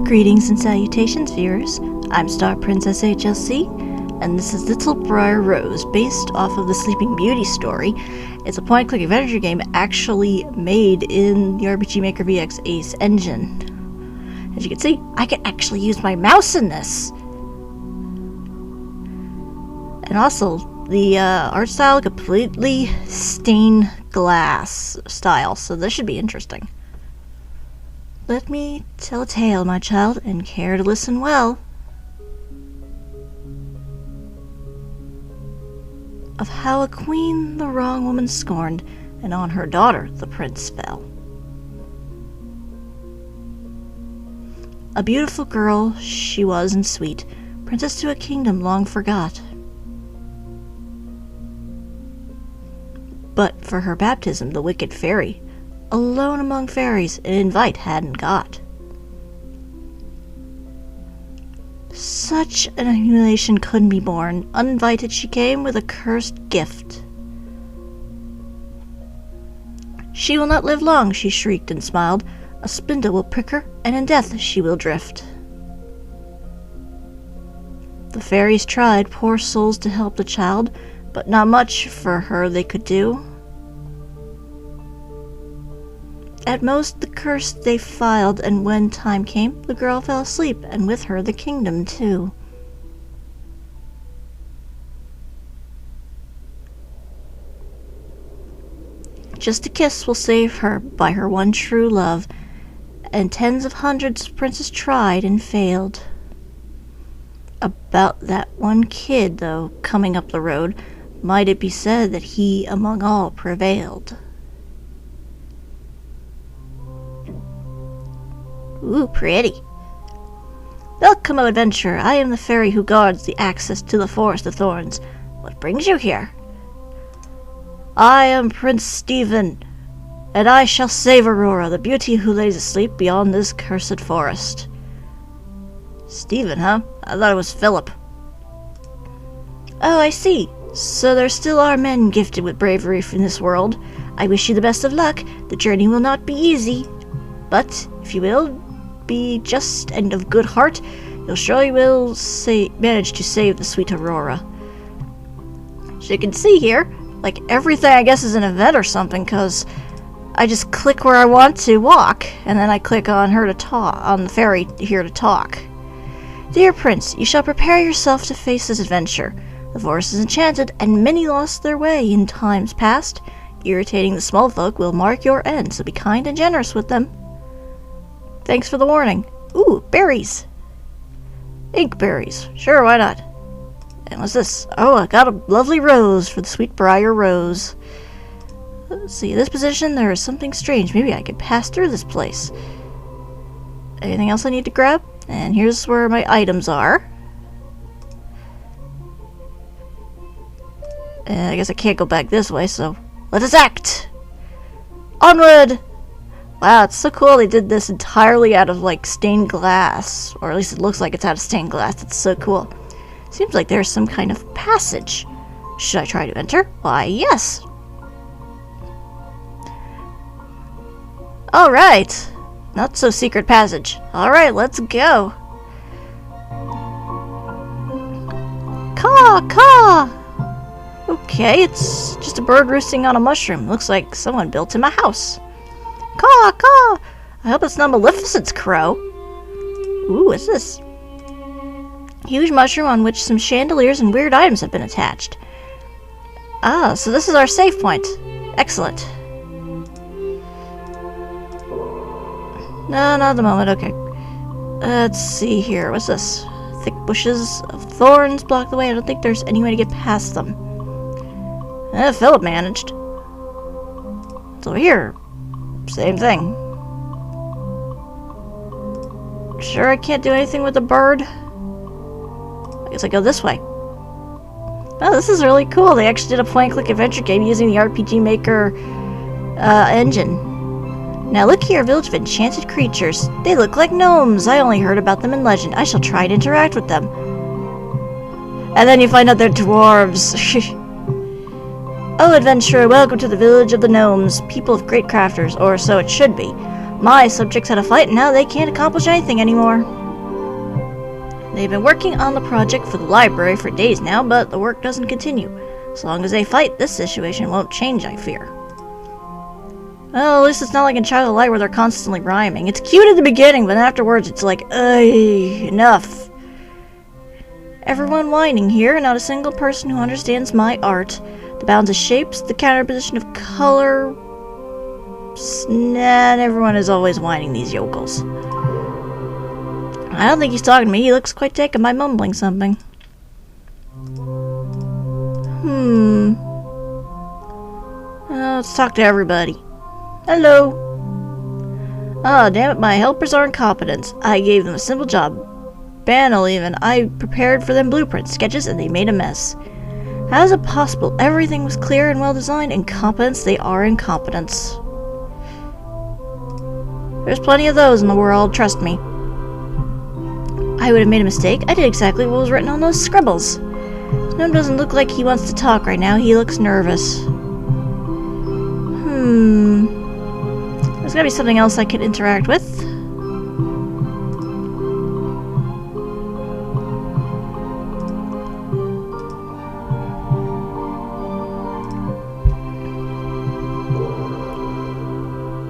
Greetings and salutations, viewers. I'm StarPrincessHLC, and this is Little Briar Rose, based off of the Sleeping Beauty story. It's a point-and-click adventure game actually made in the RPG Maker VX Ace engine. As you can see, I can actually use my mouse in this! And also, the art style completely stained glass style, so this should be interesting. Let me tell a tale, my child, and care to listen well, of how a queen the wrong woman scorned, and on her daughter the prince fell. A beautiful girl she was and sweet, princess to a kingdom long forgot. But for her baptism the wicked fairy, alone among fairies, an invite hadn't got. Such an humiliation couldn't be borne. Uninvited she came with a cursed gift. She will not live long, she shrieked and smiled. A spindle will prick her, and in death she will drift. The fairies tried, poor souls, to help the child, but not much for her they could do. At most the curse they filed, and when time came, the girl fell asleep, and with her the kingdom too. Just a kiss will save her by her one true love, and tens of hundreds of princes tried and failed. About that one kid, though, coming up the road, might it be said that he among all prevailed. Ooh, pretty. Welcome, O adventurer. I am the fairy who guards the access to the Forest of Thorns. What brings you here? I am Prince Stephen, and I shall save Aurora, the beauty who lays asleep beyond this cursed forest. Stephen, huh? I thought it was Philip. Oh, I see. So there still are men gifted with bravery in this world. I wish you the best of luck. The journey will not be easy, but if you will be just and of good heart, you'll surely manage to save the sweet Aurora. As you can see here, like everything I guess is an event or something, because I just click where I want to walk, and then I click on her to talk, on the fairy here to talk. Dear Prince, you shall prepare yourself to face this adventure. The forest is enchanted, and many lost their way in times past. Irritating the small folk will mark your end, so be kind and generous with them. Thanks for the warning. Ooh, berries. Ink berries. Sure, why not? And what's this? Oh, I got a lovely rose for the sweet Briar Rose. Let's see, in this position there is something strange. Maybe I could pass through this place. Anything else I need to grab? And here's where my items are. And I guess I can't go back this way, so let us act! Onward! Wow, it's so cool they did this entirely out of, like, stained glass. Or at least it looks like it's out of stained glass. It's so cool. Seems like there's some kind of passage. Should I try to enter? Why, yes! Alright! Not so secret passage. Alright, let's go! Caw! Caw! Okay, it's just a bird roosting on a mushroom. Looks like someone built him a house. Caw, caw! I hope it's not Maleficent's crow. Ooh, what's this? Huge mushroom on which some chandeliers and weird items have been attached. Ah, so this is our save point. Excellent. No, not at the moment, okay. Let's see here, what's this? Thick bushes of thorns block the way. I don't think there's any way to get past them. Philip managed. It's over here. Same thing. Sure I can't do anything with the bird? I guess I go this way. Oh, this is really cool. They actually did a point-and-click adventure game using the RPG Maker engine. Now look here, village of enchanted creatures. They look like gnomes. I only heard about them in legend. I shall try to interact with them. And then you find out they're dwarves. Oh, adventurer, welcome to the village of the gnomes, people of great crafters, or so it should be. My subjects had a fight and now they can't accomplish anything anymore. They've been working on the project for the library for days now, but the work doesn't continue. As long as they fight, this situation won't change, I fear. Well, at least it's not like in Child of Light where they're constantly rhyming. It's cute at the beginning, but afterwards it's like, enough. Everyone whining here, not a single person who understands my art. The balance of shapes, the counterposition of color... Nah, everyone is always whining, these yokels. I don't think he's talking to me. He looks quite taken by mumbling something. Let's talk to everybody. Hello. Ah, damn it, my helpers are incompetent. I gave them a simple job. Banal even. I prepared for them blueprints, sketches, and they made a mess. How is it possible? Everything was clear and well designed. Incompetence, they are incompetents. There's plenty of those in the world, trust me. I would have made a mistake. I did exactly what was written on those scribbles. Gnome doesn't look like he wants to talk right now. He looks nervous. There's gotta be something else I could interact with.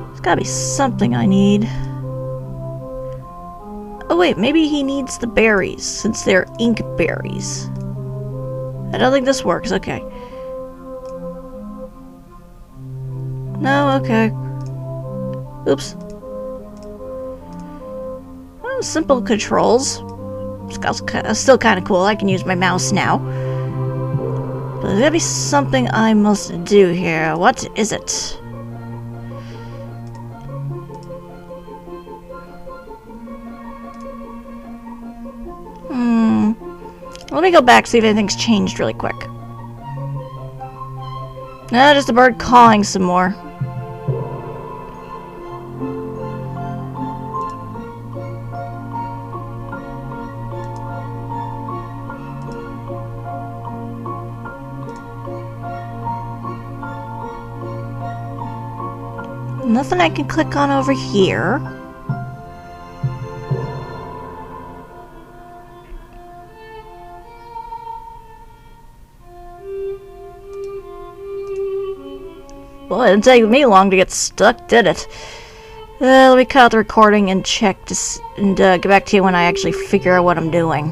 There's gotta be something I need. Oh wait, maybe he needs the berries, since they're ink berries. I don't think this works, okay. No, okay. Oops. Oh, simple controls. Still kind of cool. I can use my mouse now. But there's gotta be something I must do here. What is it? Let me go back, see if anything's changed really quick. No, just a bird cawing some more. Nothing I can click on over here. Well, it didn't take me long to get stuck, did it? Let me cut out the recording and check and get back to you when I actually figure out what I'm doing.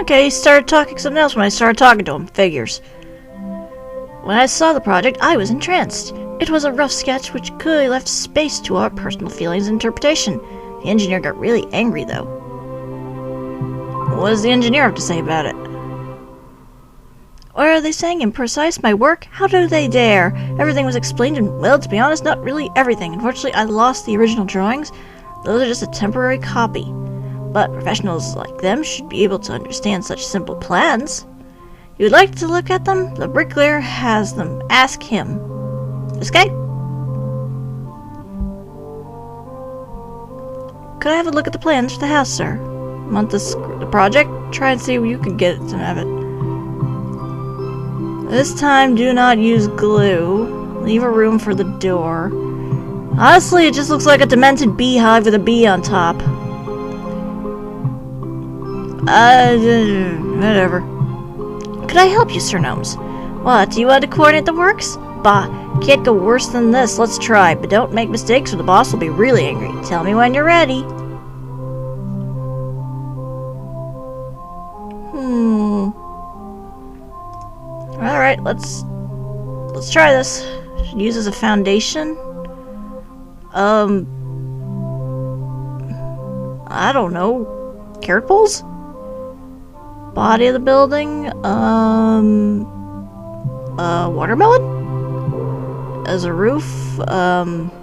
Okay, he started talking something else when I started talking to him. Figures. When I saw the project, I was entranced. It was a rough sketch which clearly left space to our personal feelings and interpretation. The engineer got really angry, though. What does the engineer have to say about it? What are they saying? Imprecise? My work? How do they dare? Everything was explained and, well, to be honest, not really everything. Unfortunately, I lost the original drawings. Those are just a temporary copy. But professionals like them should be able to understand such simple plans. You would like to look at them? The bricklayer has them. Ask him. This guy? Could I have a look at the plans for the house, sir? Want the project? Try and see if you can get it to have it. This time, do not use glue. Leave a room for the door. Honestly, it just looks like a demented beehive with a bee on top. Whatever. Could I help you, Sir Gnomes? What, do you want to coordinate the works? Bah, can't go worse than this. Let's try, but don't make mistakes or the boss will be really angry. Tell me when you're ready. Alright, let's try this. Should use as a foundation. I don't know. Carrot poles? Body of the building? Watermelon? As a roof?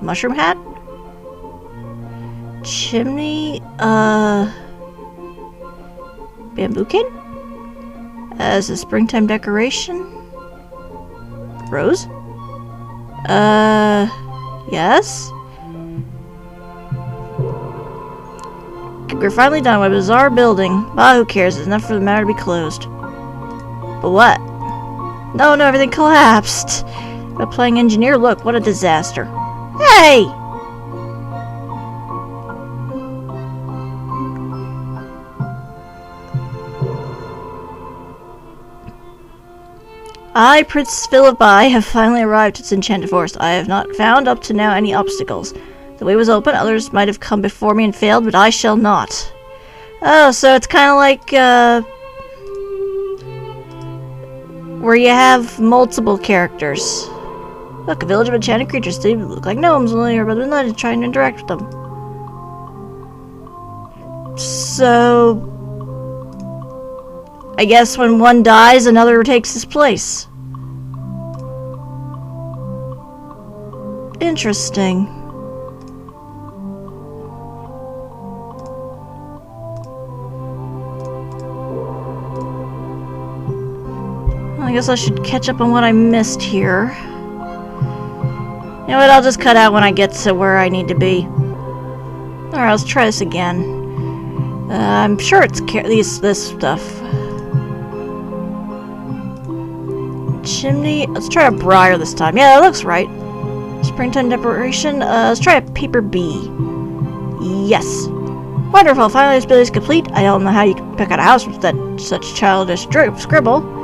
Mushroom hat? Chimney? Bamboo cane? As a springtime decoration? Rose? Yes? We're finally done with a bizarre building. Bah, who cares? It's enough for the matter to be closed. But what? No, everything collapsed. But playing engineer, look, what a disaster. Hey! I, Princess Philippi, have finally arrived at this enchanted forest. I have not found up to now any obstacles. The way was open, others might have come before me and failed, but I shall not. Oh, so it's kind of like, where you have multiple characters. Look, a village of enchanted creatures. They look like gnomes, only everybody was trying to interact with them. So, I guess when one dies, another takes his place. Interesting. I guess I should catch up on what I missed here. You know what, I'll just cut out when I get to where I need to be. Alright, let's try this again. I'm sure it's this stuff. Chimney. Let's try a Briar this time. Yeah, that looks right. Springtime decoration. Let's try a paper bee. Yes. Wonderful. Finally, this building is complete. I don't know how you can pick out a house with such childish scribble.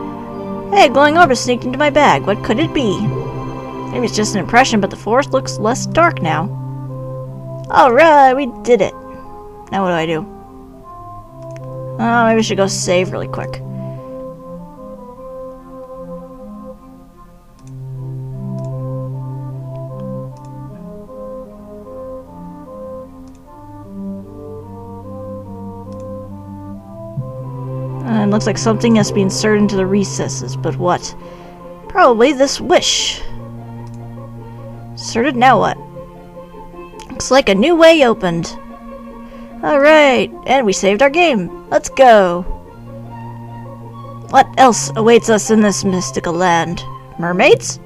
Hey, glowing orb sneaked into my bag. What could it be? Maybe it's just an impression, but the forest looks less dark now. Alright, we did it. Now what do I do? Maybe I should go save really quick. It looks like something has been inserted into the recesses, but what? Probably this wish. Inserted, now what? Looks like a new way opened. Alright, and we saved our game. Let's go. What else awaits us in this mystical land? Mermaids?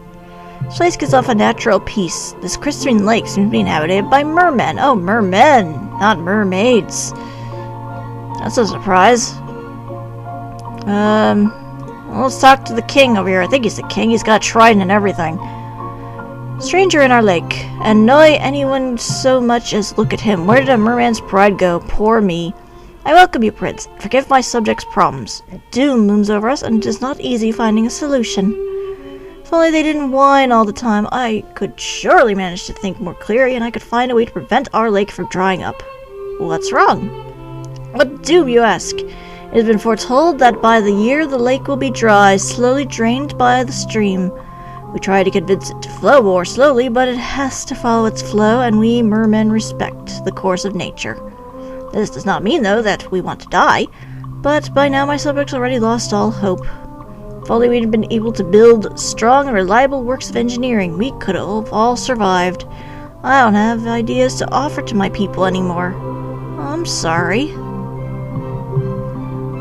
This place gives off a natural peace. This crystalline lake seems to be inhabited by mermen. Oh, mermen, not mermaids. That's a surprise. Well, let's talk to the king over here. I think he's the king. He's got a trident and everything. Stranger in our lake. Annoy anyone so much as look at him. Where did a merman's pride go? Poor me. I welcome you, Prince. Forgive my subjects' problems. Doom looms over us, and it is not easy finding a solution. If only they didn't whine all the time, I could surely manage to think more clearly, and I could find a way to prevent our lake from drying up. What's wrong? What doom, you ask? It has been foretold that by the year the lake will be dry, slowly drained by the stream. We try to convince it to flow more slowly, but it has to follow its flow, and we mermen respect the course of nature. This does not mean, though, that we want to die, but by now my subjects already lost all hope. If only we'd been able to build strong and reliable works of engineering, we could have all survived. I don't have ideas to offer to my people anymore. I'm sorry.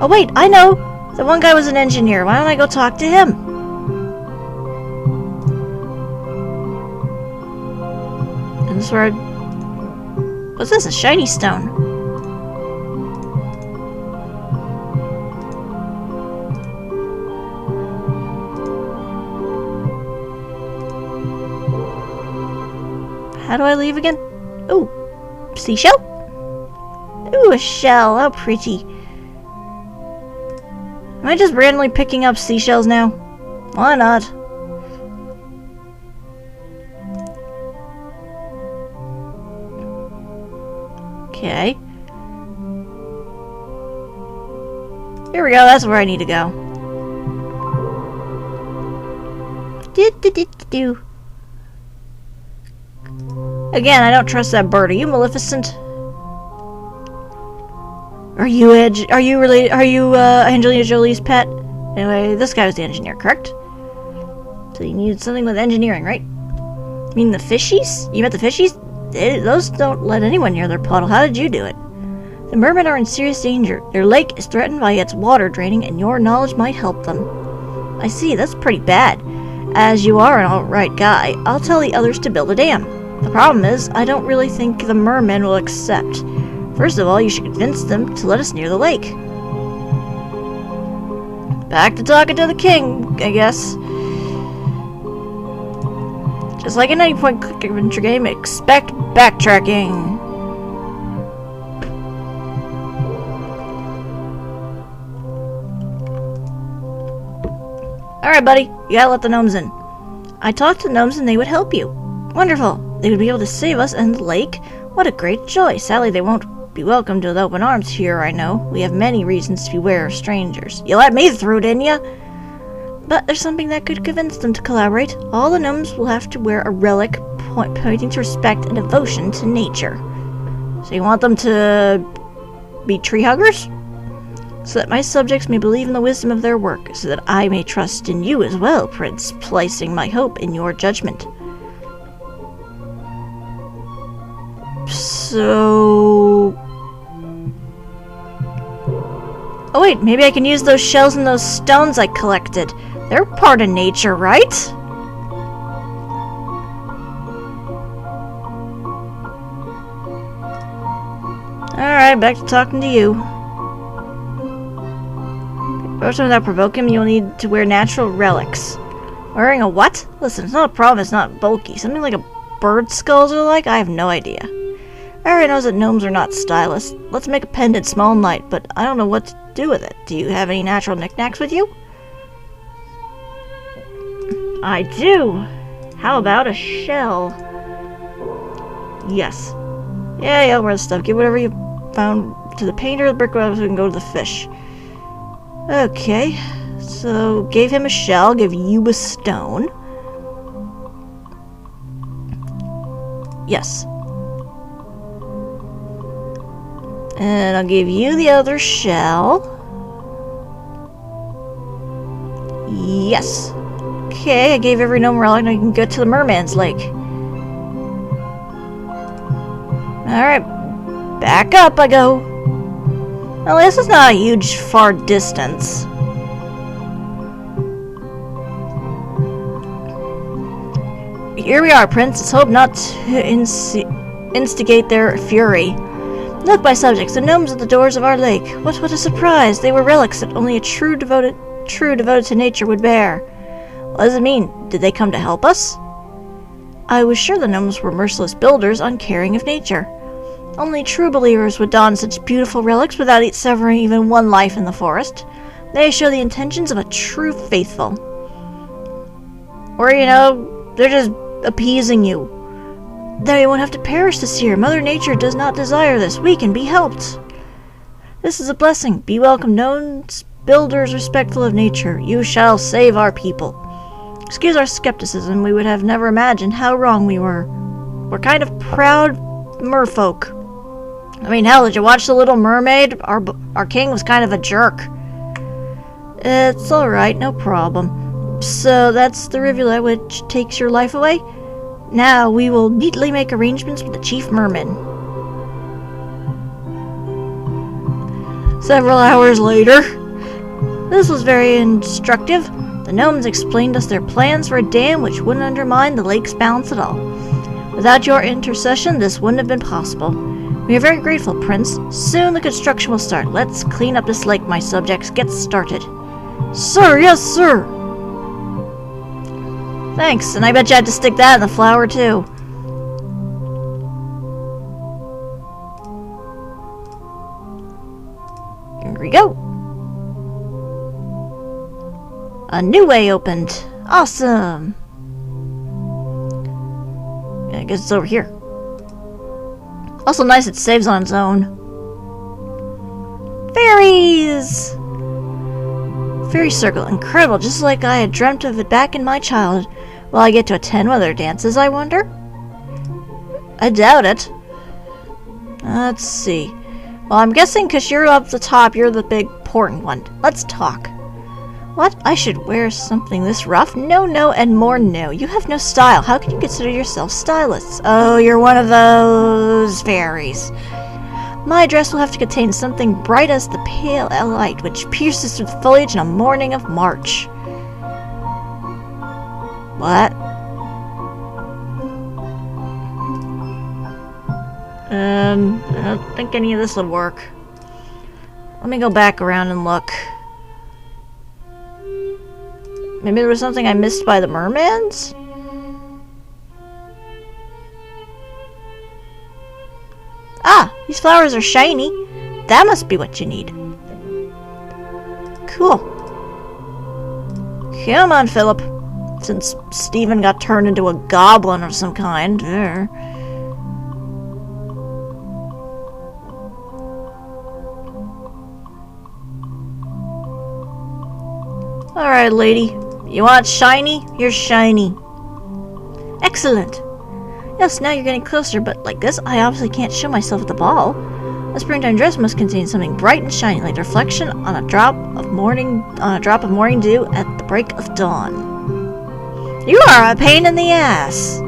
Oh wait, I know! The one guy was an engineer. Why don't I go talk to him? And this where what's this? A shiny stone. How do I leave again? Ooh, seashell? Ooh, a shell. How pretty. Am I just randomly picking up seashells now? Why not? Okay. Here we go, that's where I need to go. Do. Again, I don't trust that bird. Are you Maleficent? Are you Angelina Jolie's pet? Anyway, this guy was the engineer, correct? So you needed something with engineering, right? You mean the fishies? You met the fishies? Those don't let anyone near their puddle. How did you do it? The mermen are in serious danger. Their lake is threatened by its water draining, and your knowledge might help them. I see, that's pretty bad. As you are an alright guy, I'll tell the others to build a dam. The problem is, I don't really think the mermen will accept. First of all, you should convince them to let us near the lake. Back to talking to the king, I guess. Just like an 90-point click adventure game, expect backtracking. Alright, buddy. You gotta let the gnomes in. I talked to the gnomes and they would help you. Wonderful. They would be able to save us and the lake. What a great joy. Sadly, they won't be welcomed with open arms here, I know. We have many reasons to beware of strangers. You let me through, didn't you? But there's something that could convince them to collaborate. All the gnomes will have to wear a relic pointing to respect and devotion to nature. So you want them to be tree huggers? So that my subjects may believe in the wisdom of their work, so that I may trust in you as well, Prince, placing my hope in your judgment. So... Oh wait, maybe I can use those shells and those stones I collected. They're part of nature, right? Alright, back to talking to you. Approach him without provoking him, you'll need to wear natural relics. Wearing a what? Listen, it's not a problem, it's not bulky. Something like a bird skulls or like? I have no idea. I already know that gnomes are not stylists. Let's make a pendant small and light, but I don't know what to do with it. Do you have any natural knickknacks with you? I do. How about a shell? Yes. Yeah, wear the stuff. Give whatever you found to the painter, the bricklayer, so we can go to the fish. Okay, so gave him a shell, give you a stone. Yes. And I'll give you the other shell. Yes. Okay, I gave every gnome a relic, now you can get to the merman's lake. Alright, back up I go. Well, this is not a huge, far distance. Here we are, Prince. Let's hope not to instigate their fury. Look, my subjects, the gnomes at the doors of our lake. What a surprise! They were relics that only a true devoted to nature would bear. What does it mean? Did they come to help us? I was sure the gnomes were merciless builders, uncaring of nature. Only true believers would don such beautiful relics without severing even one life in the forest. They show the intentions of a true faithful. Or, they're just appeasing you. They won't have to perish this year. Mother Nature does not desire this. We can be helped. This is a blessing. Be welcome, gnomes, builders respectful of nature. You shall save our people. Excuse our skepticism. We would have never imagined how wrong we were. We're kind of proud merfolk. I mean, hell, did you watch The Little Mermaid? Our king was kind of a jerk. It's alright, no problem. So that's the rivulet which takes your life away? Now we will neatly make arrangements with the chief merman. Several hours later. This was very instructive. The gnomes explained us their plans for a dam which wouldn't undermine the lake's balance at all. Without your intercession, this wouldn't have been possible. We are very grateful, Prince. Soon the construction will start. Let's clean up this lake, my subjects. Get started. Sir, yes, sir! Thanks, and I bet you had to stick that in the flour, too. Here we go. A new way opened. Awesome! I guess it's over here. Also nice it saves on its own. Fairies! Fairy circle. Incredible, just like I had dreamt of it back in my childhood. Will I get to attend one of their dances, I wonder? I doubt it. Let's see. Well, I'm guessing because you're up the top, you're the big important one. Let's talk. What? I should wear something this rough? No, and more no. You have no style. How can you consider yourself stylists? Oh, you're one of those fairies. My dress will have to contain something bright as the pale light which pierces through the foliage in a morning of March. What? I don't think any of this would work. Let me go back around and look. Maybe there was something I missed by the mermans? Ah, these flowers are shiny. That must be what you need. Cool. Come on, Philip. Since Stephen got turned into a goblin of some kind. Alright, lady. You want shiny? Here's shiny. Excellent. Yes, now you're getting closer, but like this, I obviously can't show myself at the ball. A springtime dress must contain something bright and shiny, like the reflection on a drop of morning dew at the break of dawn. You are a pain in the ass.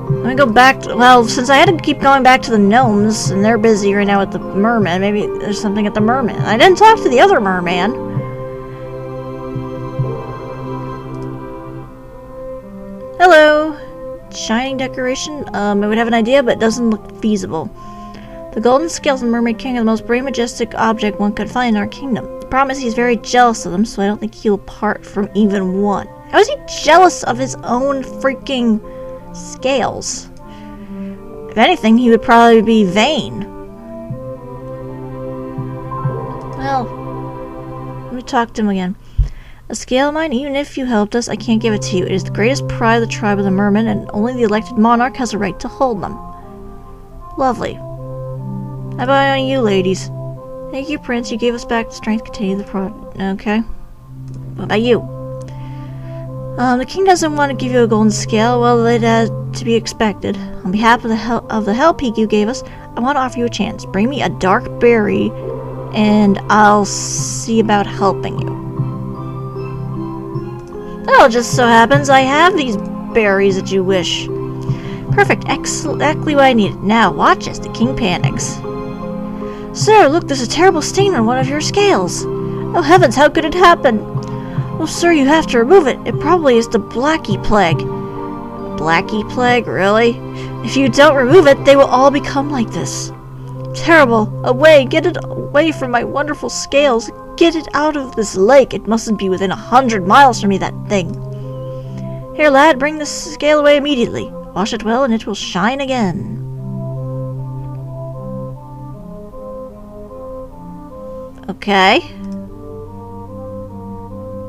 Let me go back to, well, since I had to keep going back to the gnomes, and they're busy right now with the merman, maybe there's something at the merman. I didn't talk to the other merman. Hello. Shining decoration. I would have an idea, but it doesn't look feasible. The golden scales of the Mermaid King are the most brave, majestic object one could find in our kingdom. The problem is he's very jealous of them, so I don't think he'll part from even one. How is he jealous of his own freaking scales? If anything, he would probably be vain. Well, let me talk to him again. A scale of mine, even if you helped us, I can't give it to you. It is the greatest pride of the tribe of the mermen, and only the elected monarch has a right to hold them. Lovely. How about any of you ladies? Thank you, Prince. You gave us back the strength to continue the project. Okay. What about you? The king doesn't want to give you a golden scale. Well, it had to be expected. On behalf of the help you gave us, I want to offer you a chance. Bring me a dark berry, and I'll see about helping you. Well, it just so happens I have these berries that you wish. Perfect, exactly what I needed. Now, watch as the king panics. Sir, look, there's a terrible stain on one of your scales. Oh heavens, how could it happen? Oh, sir, you have to remove it. It probably is the Blackie Plague. Blackie Plague, really? If you don't remove it, they will all become like this. Terrible. Away, get it away from my wonderful scales. Get it out of this lake. It mustn't be within 100 miles from me, that thing. Here, lad, bring the scale away immediately. Wash it well, and it will shine again. Okay.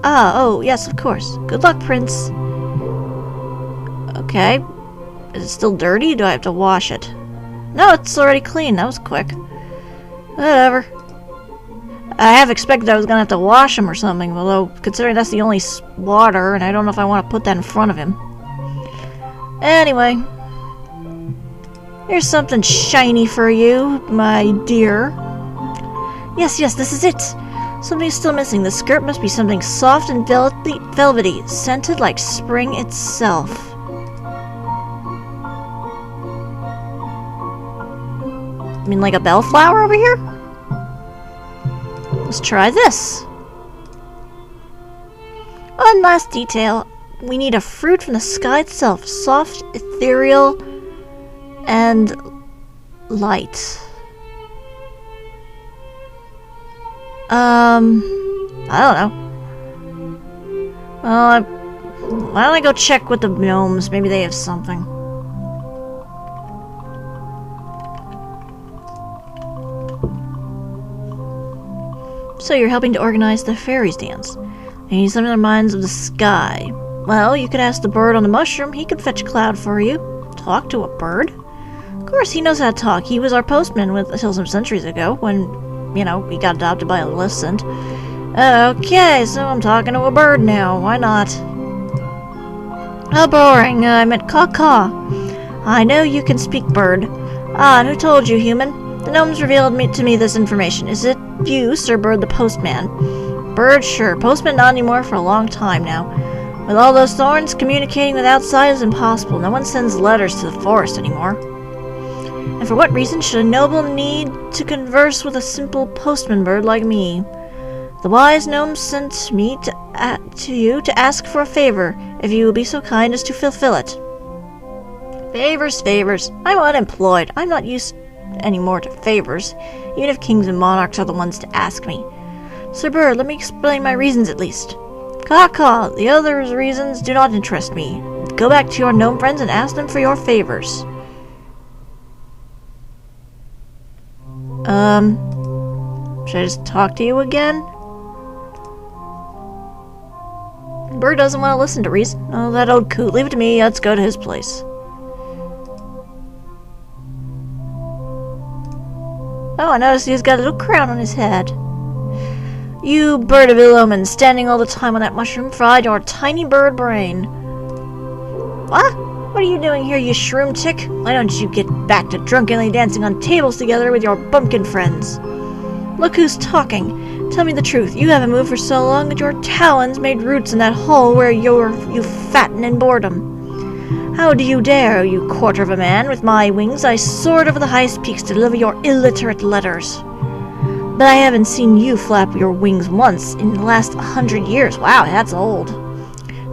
Oh, yes, of course. Good luck, Prince. Okay. Is it still dirty? Do I have to wash it? No, it's already clean. That was quick. Whatever. I have expected I was gonna have to wash him or something, although considering that's the only water, and I don't know if I want to put that in front of him. Anyway, here's something shiny for you, my dear. Yes, this is it. Something's still missing. The skirt must be something soft and velvety, scented like spring itself. I mean, like a bellflower over here? Let's try this. One last detail. We need a fruit from the sky itself. Soft, ethereal, and light. I don't know. Well, why don't I go check with the gnomes? Maybe they have something. So you're helping to organize the fairies' dance. You need something in the minds of the sky. Well, you could ask the bird on the mushroom. He could fetch a cloud for you. Talk to a bird? Of course, he knows how to talk. He was our postman until some centuries ago, when, you know, he got adopted by a Alicent. Okay, so I'm talking to a bird now. Why not? How boring. I meant caw-caw. I know you can speak, bird. Ah, and who told you, human? The gnomes revealed to me this information. Is it you, Sir Bird the Postman? Bird, sure. Postman not anymore for a long time now. With all those thorns, communicating with outside is impossible. No one sends letters to the forest anymore. And for what reason should a noble need to converse with a simple postman bird like me? The wise gnome sent me to you to ask for a favor, if you will be so kind as to fulfill it. Favors. I'm unemployed. I'm not used anymore to favors, even if kings and monarchs are the ones to ask me. Sir Bird, let me explain my reasons at least. Caw-caw, the other reasons do not interest me. Go back to your gnome friends and ask them for your favors. Should I just talk to you again? Bird doesn't want to listen to reason. Oh, that old coot. Leave it to me. Let's go to his place. Oh, I noticed he's got a little crown on his head. You bird of ill omen, standing all the time on that mushroom, fried your tiny bird brain. What? What are you doing here, you shroom chick? Why don't you get back to drunkenly dancing on tables together with your bumpkin friends? Look who's talking. Tell me the truth. You haven't moved for so long that your talons made roots in that hole where you fatten in boredom. How do you dare, you quarter of a man? With my wings I soared over the highest peaks to deliver your illiterate letters. But I haven't seen you flap your wings once in the last 100 years. Wow, that's old.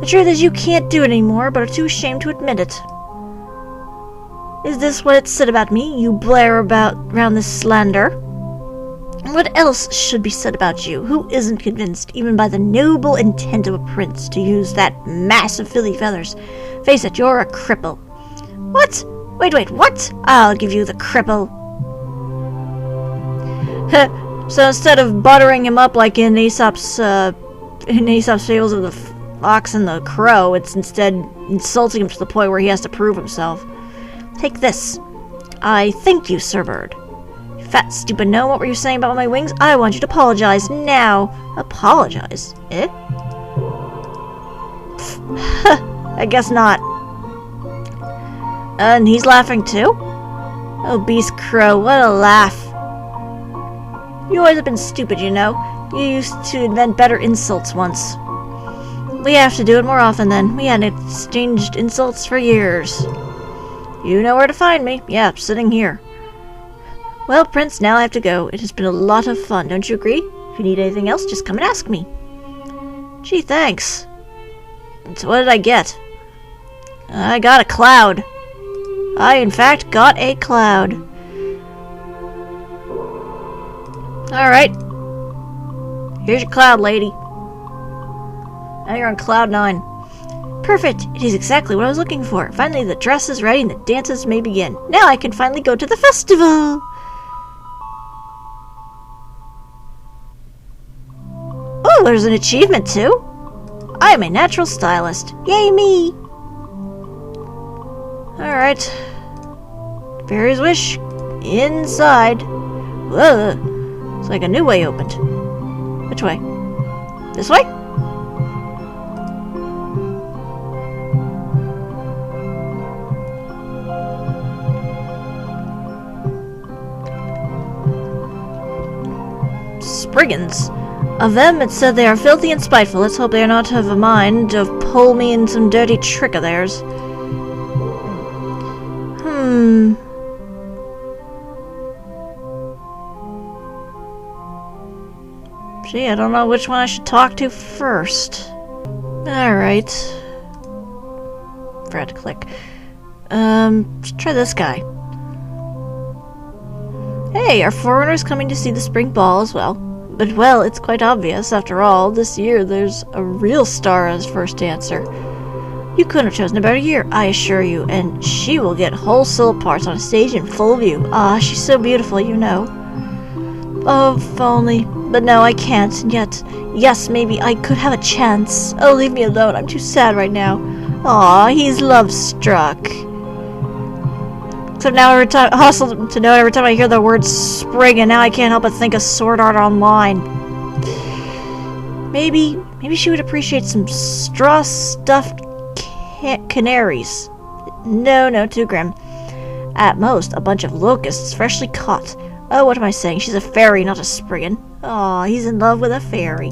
The truth is you can't do it anymore, but are too ashamed to admit it. Is this what it's said about me? You blare about round this slander? What else should be said about you? Who isn't convinced, even by the noble intent of a prince, to use that mass of filthy feathers? Face it, you're a cripple. What? Wait, what? I'll give you the cripple. So instead of buttering him up like in Aesop's fables of the fox and the crow, it's instead insulting him to the point where he has to prove himself. Take this. I thank you, Sir Bird. You fat stupid gnome, what were you saying about my wings? I want you to apologize now. Apologize? Eh? I guess not. And he's laughing too? Oh, beast crow, what a laugh. You always have been stupid, you know. You used to invent better insults once. We have to do it more often then. We hadn't exchanged insults for years. You know where to find me. Yeah, sitting here. Well, Prince, now I have to go. It has been a lot of fun, don't you agree? If you need anything else, just come and ask me. Gee, thanks. So what did I get? I got a cloud. I, in fact, got a cloud. Alright. Here's your cloud, lady. Now you're on cloud 9. Perfect! It is exactly what I was looking for. Finally, the dress is ready and the dances may begin. Now I can finally go to the festival! Oh, there's an achievement, too! I am a natural stylist. Yay, me! Alright. Fairy's wish. Inside. Whoa! It's like a new way opened. Which way? This way? Spriggans. Of them, it said they are filthy and spiteful. Let's hope they are not of a mind to pull me in some dirty trick of theirs. Gee, I don't know which one I should talk to first. Alright. Forgot to click. Let's try this guy. Hey, are foreigners coming to see the spring ball as well? But, well, it's quite obvious. After all, this year there's a real star as first dancer. You couldn't have chosen a better year, I assure you, and she will get whole solo parts on a stage in full view. Ah, she's so beautiful, you know. Oh, if only. But no, I can't, and yet, yes, maybe I could have a chance. Oh, leave me alone, I'm too sad right now. Aw, he's love-struck. Except now every time, hustle to know every time I hear the word spring, and now I can't help but think of Sword Art Online. Maybe she would appreciate some straw-stuffed canaries. No, too grim. At most, a bunch of locusts freshly caught. Oh, what am I saying? She's a fairy, not a spriggan. Aw, he's in love with a fairy.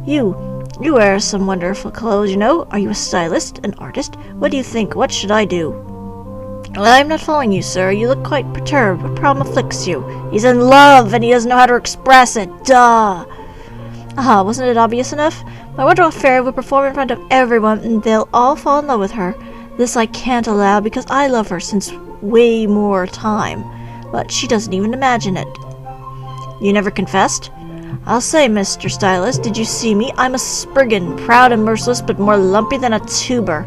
You wear some wonderful clothes, you know. Are you a stylist? An artist? What do you think? What should I do? I'm not following you, sir. You look quite perturbed. What problem afflicts you? He's in love, and he doesn't know how to express it. Duh! Ah, wasn't it obvious enough? My wonderful fairy will perform in front of everyone, and they'll all fall in love with her. This I can't allow, because I love her since way more time. But she doesn't even imagine it. You never confessed? I'll say, Mr. Stylist, did you see me? I'm a spriggan, proud and merciless, but more lumpy than a tuber.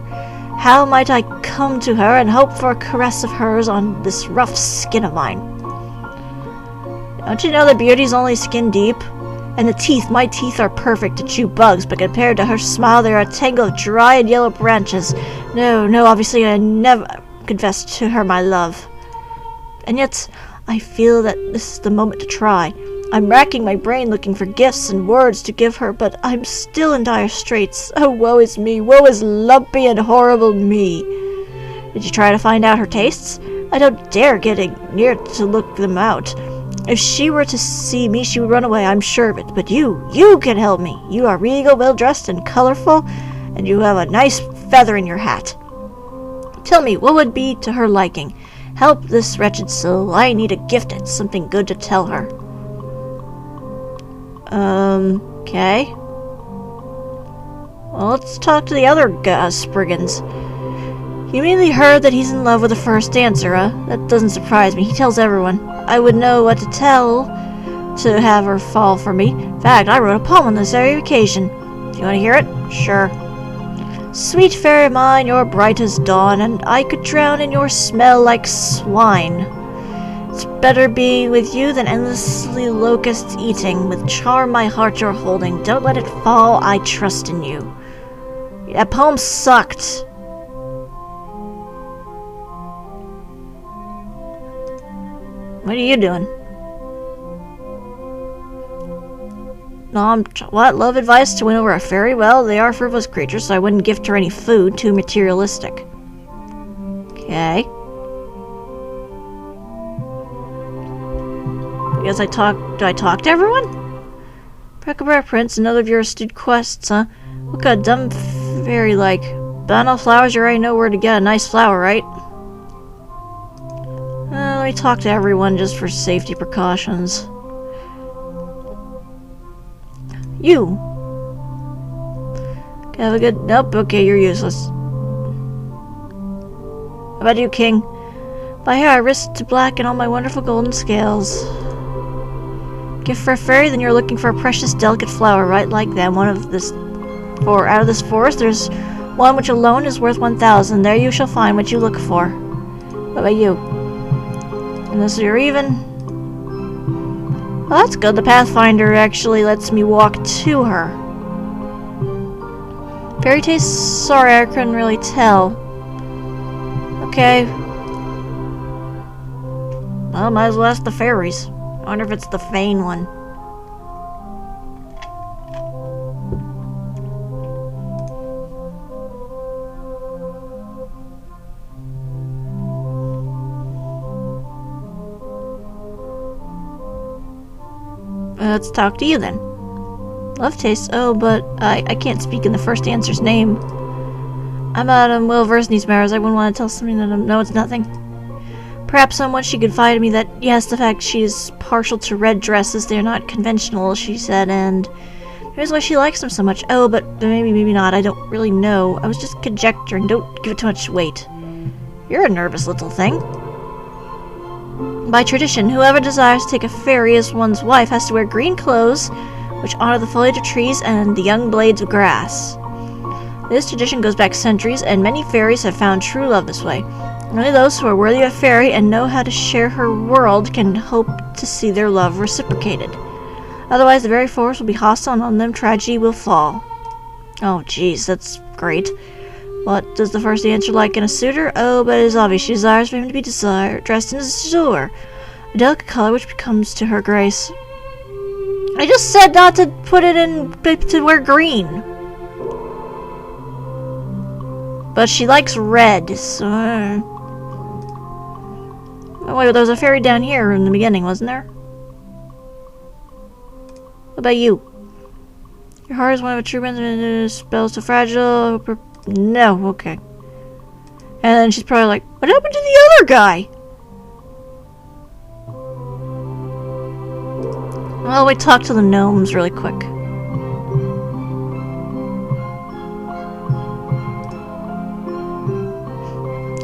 How might I come to her and hope for a caress of hers on this rough skin of mine? Don't you know that beauty's only skin deep? And the teeth, my teeth are perfect to chew bugs, but compared to her smile, they are a tangle of dry and yellow branches. No, obviously I never confessed to her my love. And yet, I feel that this is the moment to try. I'm racking my brain looking for gifts and words to give her, but I'm still in dire straits. Oh, woe is me, woe is lumpy and horrible me. Did you try to find out her tastes? I don't dare get near to look them out. If she were to see me, she would run away, I'm sure of it. But you can help me. You are regal, well-dressed, and colorful, and you have a nice feather in your hat. Tell me, what would be to her liking? Help this wretched soul. I need a gift and something good to tell her. Okay. Well, let's talk to the other Spriggans. You immediately heard that he's in love with the first dancer, huh? That doesn't surprise me. He tells everyone. I would know what to tell to have her fall for me. In fact, I wrote a poem on this very occasion. Do you want to hear it? Sure. Sweet fairy mine, you're bright as dawn, and I could drown in your smell like swine. It's better being with you than endlessly locusts eating. With charm my heart you're holding. Don't let it fall, I trust in you. That poem sucked. What are you doing? What? Love advice to win over a fairy? Well, they are frivolous creatures, so I wouldn't gift her any food. Too materialistic. Okay. Do I talk to everyone? Briar Prince, another of your astute quests, huh? What kind of dumb fairy like? Banal flowers, you already know where to get a nice flower, right? Let me talk to everyone just for safety precautions. You. Have a good... Nope, okay, you're useless. How about you, King? By here I risked to blacken all my wonderful golden scales. Gift for a fairy, then you're looking for a precious, delicate flower, right like them. Out of this forest, there's one which alone is worth 1,000. There you shall find what you look for. What about you? Unless you're even... Well, that's good. The Pathfinder actually lets me walk to her. Fairy taste? Sorry, I couldn't really tell. Okay. Well, might as well ask the fairies. I wonder if it's the Fane one. Let's talk to you then. Love taste? Oh, but I can't speak in the first dancer's name. I'm not well versed in these matters. I wouldn't want to tell something that no, it's nothing. Perhaps someone she confided in me that, yes, the fact she is partial to red dresses, they're not conventional, she said, and here's why she likes them so much. Oh, but maybe not. I don't really know. I was just conjecturing. Don't give it too much weight. You're a nervous little thing. By tradition, whoever desires to take a fairy as one's wife has to wear green clothes, which honor the foliage of trees and the young blades of grass. This tradition goes back centuries, and many fairies have found true love this way. Only those who are worthy of a fairy and know how to share her world can hope to see their love reciprocated. Otherwise, the very forest will be hostile, and on them tragedy will fall. Oh, jeez, that's great. What does the first dancer like in a suitor? Oh, but it is obvious she desires for him to be dressed in azure, a delicate color which becomes to her grace. I just said not to put it in to wear green. But she likes red, so... Oh, wait, there was a fairy down here in the beginning, wasn't there? What about you? Your heart is one of a true man's spells so fragile. No, okay. And then she's probably like, what happened to the other guy? Well, we talk to the gnomes really quick.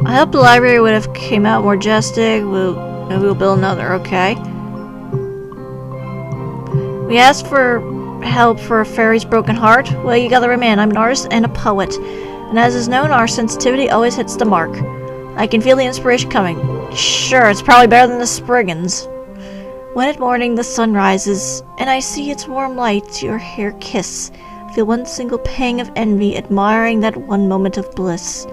I hope the library would have came out more majestic. Maybe we'll build another, okay. We asked for help for a fairy's broken heart. Well, you got the right man. I'm an artist and a poet. And as is known, our sensitivity always hits the mark. I can feel the inspiration coming. Sure, it's probably better than the Spriggans. When at morning the sun rises, and I see its warm light your hair kiss, I feel one single pang of envy, admiring that one moment of bliss.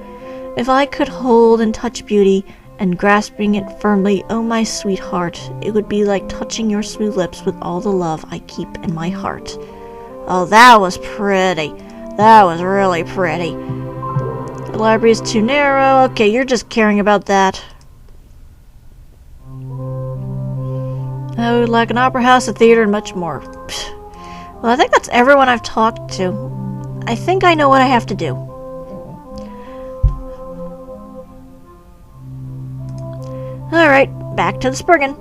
If I could hold and touch beauty, and grasping it firmly, oh my sweetheart, it would be like touching your smooth lips with all the love I keep in my heart. Oh, that was pretty. That was really pretty. The library is too narrow. Okay, you're just caring about that. Oh, like an opera house, a theater, and much more. Well, I think that's everyone I've talked to. I think I know what I have to do. Alright, back to the Spriggan.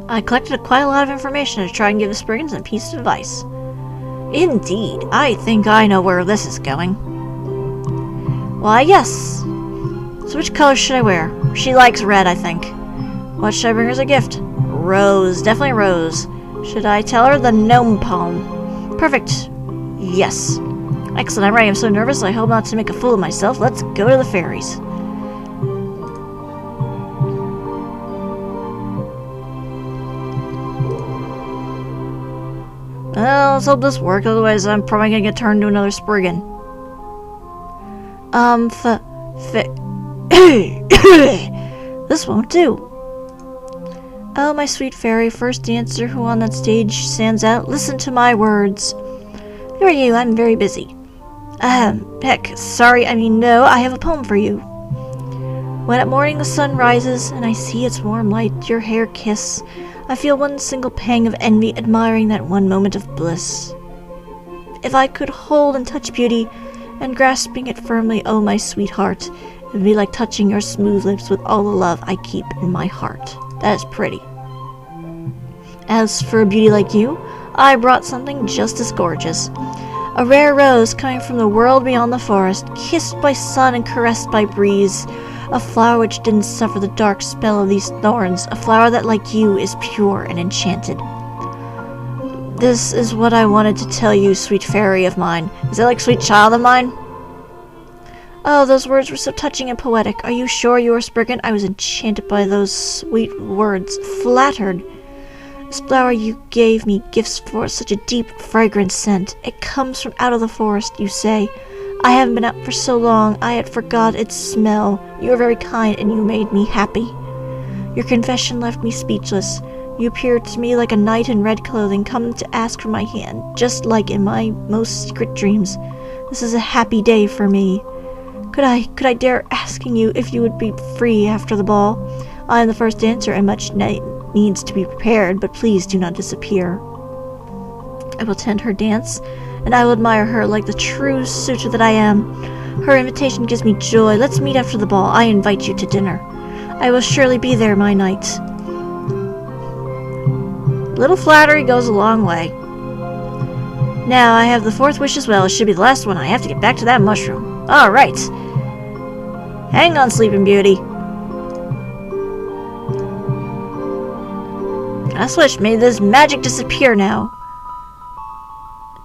I collected quite a lot of information to try and give the Spriggans a piece of advice. Indeed, I think I know where this is going. Why, yes. So which color should I wear? She likes red, I think. What should I bring her as a gift? Rose, definitely rose. Should I tell her the gnome poem? Perfect. Yes. Excellent, I'm ready. I'm so nervous, I hope not to make a fool of myself. Let's go to the fairies. Well, let's hope this works, otherwise I'm probably gonna get turned into another Spriggan. This won't do. Oh, my sweet fairy, first dancer who on that stage stands out, listen to my words. Who are you? I'm very busy. Heck, sorry, no, I have a poem for you. When at morning the sun rises, and I see its warm light your hair kiss, I feel one single pang of envy, admiring that one moment of bliss. If I could hold and touch beauty, and grasping it firmly, oh my sweetheart, it would be like touching your smooth lips with all the love I keep in my heart. That is pretty. As for a beauty like you, I brought something just as gorgeous. A rare rose coming from the world beyond the forest, kissed by sun and caressed by breeze. A flower which didn't suffer the dark spell of these thorns. A flower that, like you, is pure and enchanted. This is what I wanted to tell you, sweet fairy of mine. Is that like sweet child of mine? Oh, those words were so touching and poetic. Are you sure you are Spriggan? I was enchanted by those sweet words, flattered. This flower you gave me gifts for such a deep, fragrant scent. It comes from out of the forest, you say. I haven't been out for so long, I had forgot its smell. You are very kind, and you made me happy. Your confession left me speechless. You appeared to me like a knight in red clothing, come to ask for my hand, just like in my most secret dreams. This is a happy day for me. Could I dare asking you if you would be free after the ball? I am the first dancer, and much needs to be prepared, but please do not disappear. I will attend her dance, and I will admire her like the true suitor that I am. Her invitation gives me joy. Let's meet after the ball. I invite you to dinner. I will surely be there, my knight. Little flattery goes a long way. Now, I have the fourth wish as well. It should be the last one. I have to get back to that mushroom. Alright. Hang on, Sleeping Beauty. I switched. Made this magic disappear now.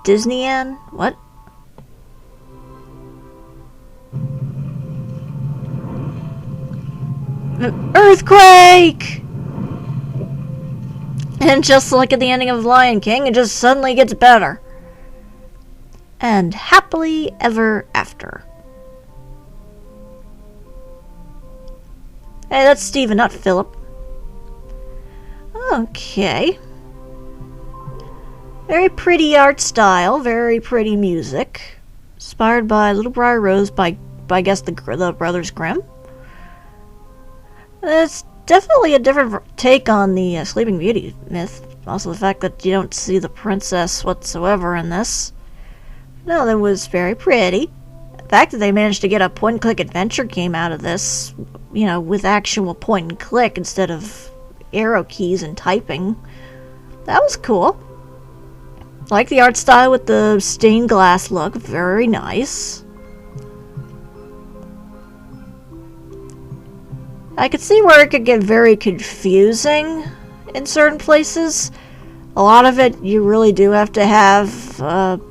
Disney Ann? What? Earthquake! And just like at the ending of Lion King, it just suddenly gets better. And happily ever after. Hey, that's Steven, not Philip. Okay. Very pretty art style, very pretty music. Inspired by Little Briar Rose by I guess, the Brothers Grimm. It's definitely a different take on the Sleeping Beauty myth. Also the fact that you don't see the princess whatsoever in this. No, that was very pretty. The fact that they managed to get a point-and-click adventure game out of this, you know, with actual point-and-click instead of arrow keys and typing. That was cool. Like the art style with the stained glass look. Very nice. I could see where it could get very confusing in certain places. A lot of it, you really do have to have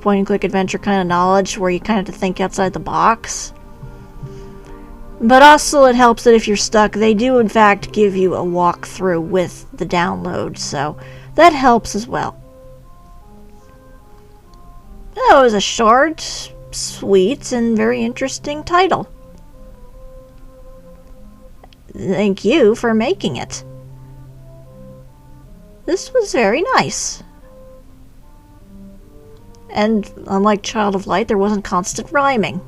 point-and-click adventure kind of knowledge where you kind of have to think outside the box. But also it helps that if you're stuck, they do in fact give you a walkthrough with the download, so that helps as well. That was a short, sweet, and very interesting title. Thank you for making it. This was very nice. And unlike Child of Light, there wasn't constant rhyming.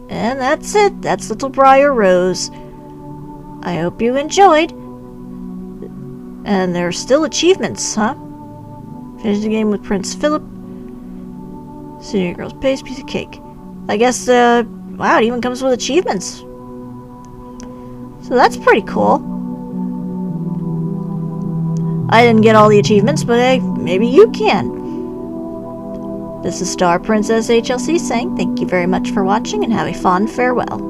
And that's it. That's Little Briar Rose. I hope you enjoyed. And there are still achievements, huh? Finish the game with Prince Philip. Senior girl's paste, piece of cake. I guess, wow, it even comes with achievements. So that's pretty cool. I didn't get all the achievements, but hey, maybe you can. This is StarPrincessHLC saying thank you very much for watching and have a fond farewell.